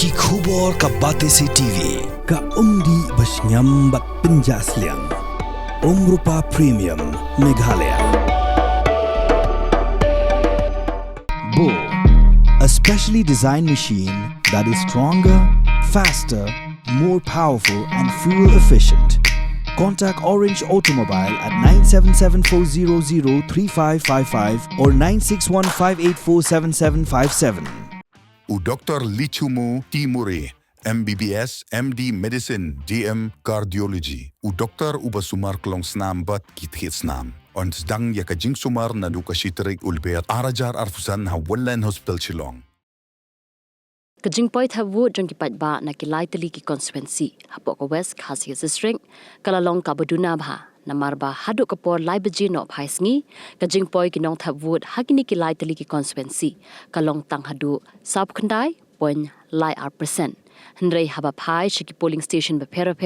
Ki khubor ka Baje TV ka umdi basnyam bat penjasliang Rupa Premium Meghalaya. Bo, a specially designed machine that is stronger, faster, more powerful and fuel efficient. Contact Orange Automobile at 977-400-3555 or 961-584-7757. U Dr. Lichumu Timuri, MBBS, MD Medicine, DM Cardiology. U Dr. Ubasumar Klong Snam Bat Kithit Snam. On Sdang Yakajing Sumar Naduka Shiterik Ulbeat Arajar Arfusan Hawalan Hospital Shillong. Jingpoi Thep jong kipat ba na kilay tali ki constituency hapok ka West Khasi District kalalong ka Duna ba namar ba Haduh kapor lai Baje no phaisngi ka Jingpoi ki nong Thep hakini kilay tali ki constituency kalong tang Haduh sab khandai point lai %. Hendrai haba phai shiki polling station ba per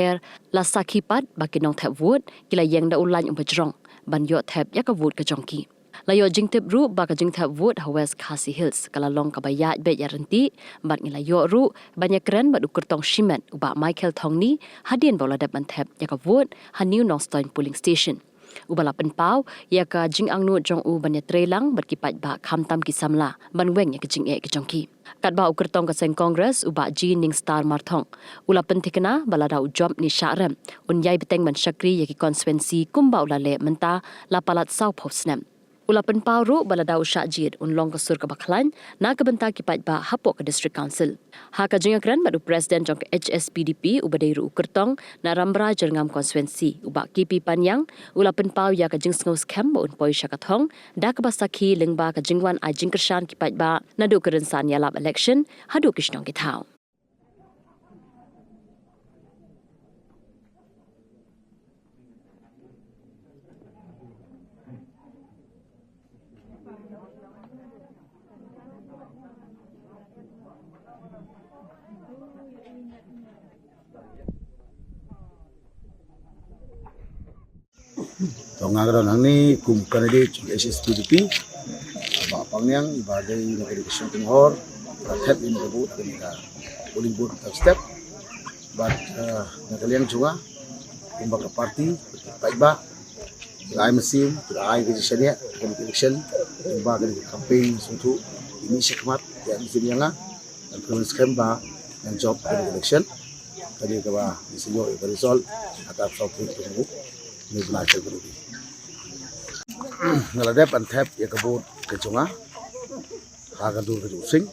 la sakhi pat ba ki nong Thep kilay yang da ulan bajrong ban yo Thep ya ka ka jongki layo Jingtep ru ba ka Jingtep ha West Khasi Hills kalalong ka bayat be yaranti bat ngilayo ru banyak keren bat ukurtong shimen uba Michael Thongni hadien bola ban Thep ya ka ha New Northstone polling station ubala penpau ya ka jing angnu jong u banyak trelang bat kipat ba khamtam ki samla ban weng ya ka jing e ka jongki kat ba ukurtong ka seng congress uba ji ning star marthong ula pentikna balada u job ni sharem un yai beteng ban shakri ya ki constituency kumba ulale menta la palat sau phosnem ula penpau ru balada u shajid un long ka sur ka baklan na ka benta kipat ba hapok ka district council ha ka jing akran badu president jong ka HSPDP ubadai ru ukurtong na rambra jerngam constituency uba kipi panyang ula penpau ya ka jing ngos camp un poi shakathong da ka basakhi lingba ka jingwan ai jingkershan kipat ba na du kerensan ya lab election Haduh kishnong ki thau Tongagro nangni kum kanadi HSPDP ba pangyang ibadai na education tinghor Thep in the boot ka polling board of step but nakaliang juga kumba ka party ba ay masim ay ka siya kan election ba ka campaign suntu ini sekmat ya di nga ang province kamba ng job election kadi ka ba isinyo result atap sa tingu ni belajar berubah. Ngaladep an Thep ya kabut ke chunga hagan dur ke using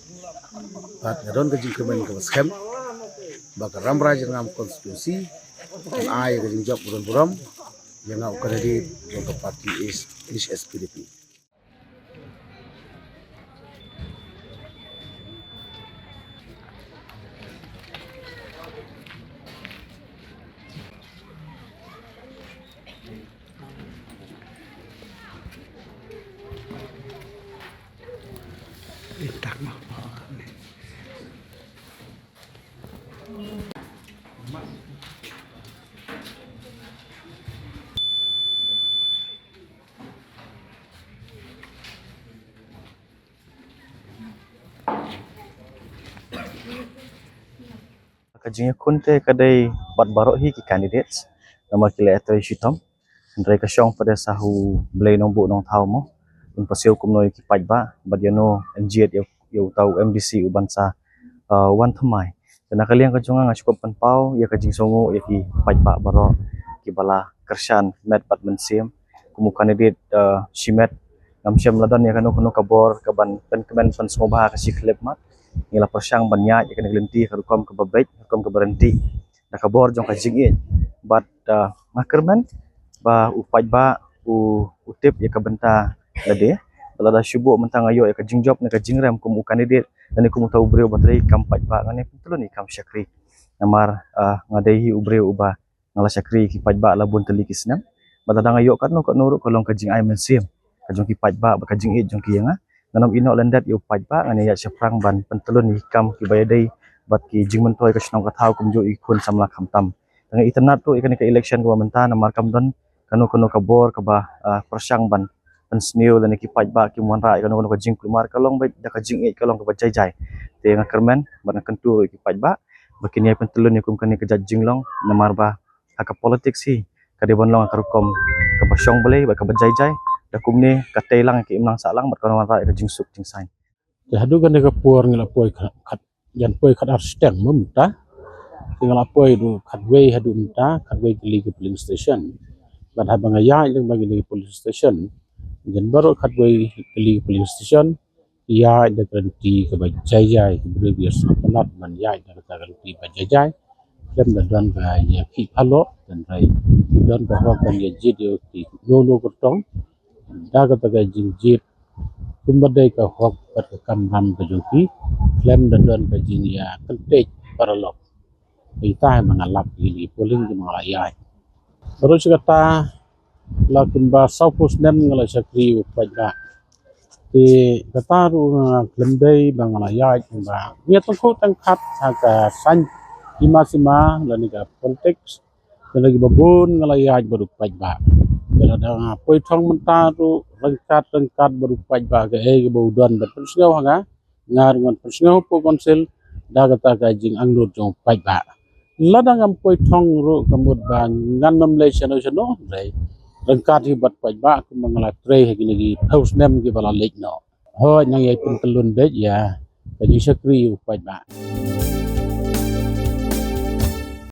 bat ngadon ke jingkemen ke skem bakar ramra jengam konstitusi an ai ke jingjok buron yang au kanadi ke parti is SPDP. Kajingnya kunte kadai bat barok hi ki candidates nama kila etoi shitom ndrai ka syong pada sahu blai nong bu nong thau mo un paseu kum noi ki pajba badiano njiet yo tau MDC ubansa wan thamai dan kaliang ka junga ngacukup penpau ya kajing songo ya ki pajba barok ki bala kershan met pat mensim kumu kandidat shimet ngamsyam ladan ya kanu kabor kaban pen semobah ka si klep mat ngila persyang banyak ikan gelenti karukom ke babait karukom ke berhenti dah kabor jong kajing but makerman ba upaj ba utip ya kabenta lade balada syubuk mentang ayo ya kajing job na kajing ram kum kandidat dan ikum tahu brio batrai kampaj ba ngane pentelo ni kam syakri namar ngadai ubreu uba ngala syakri ki paj ba labun teli kisnam balada ayo kat no nuruk kolong kajing ai mensim kajong ki paj ba kajing jong ki yanga nanam ino lendat yu pajba ngane ya seprang ban pentelun hikam ki bayadai bat ki jingmentoi ka snong ka thau kumjo ikun samla khamtam tang iternat tu ikan ka election ka menta namar kamdon kanu ka bor ka ba persyang ban pen snil dan ki pai ba ki mon rai kan ko jing kumar kalong ba da ka jing e kalong ko jai jai te nga kermen ban kentu ki pai ba bakini pen telun ni kum kan ni ka jing long namar ba haka politik si ka de bon long ka kom ka pasong boleh ba ka jai jai da kum ni ka telang ki imlang salang ba kan rai ka jing suk jing sain Haduh kan dekat puar ngela poi kat yan poi kat arsteng memta ngela poi du kat way Haduh minta kat way kili ke police station ban habang ya yang bagi ke police station jan baru kat way kili ke police station ya da ganti ke bajai jai ke beri biasa penat man ya da ganti bajai jai dan dan ga ya ki phalo dan rai dan ga ho kan ya video ki no kertong da ga jingjit kumbadai ka hok kat kam ram ka joki klem dan ka jing ya kentek paralok kita mengalap ini poling di Malaysia terus kata lakin ba saupus nem ngala sakri upajba ti kata ru klendai Malaysia ba nia tengko tengkat ka san sima lani ka konteks lagi babun Malaysia baru upajba bila ada poi thong mentaru rengkat baru upajba ke baudan berpensgau hanga ngar ngon persgau po konsil da kata ka jing angnut jong upajba ladang am poi thong ro kamut ban ngan nam le chano chano dai rengkat hibat pajba ku mangala tre hagi lagi house nem ki bala lek no ho nang yai pun telun dej ya kaji sakri pajba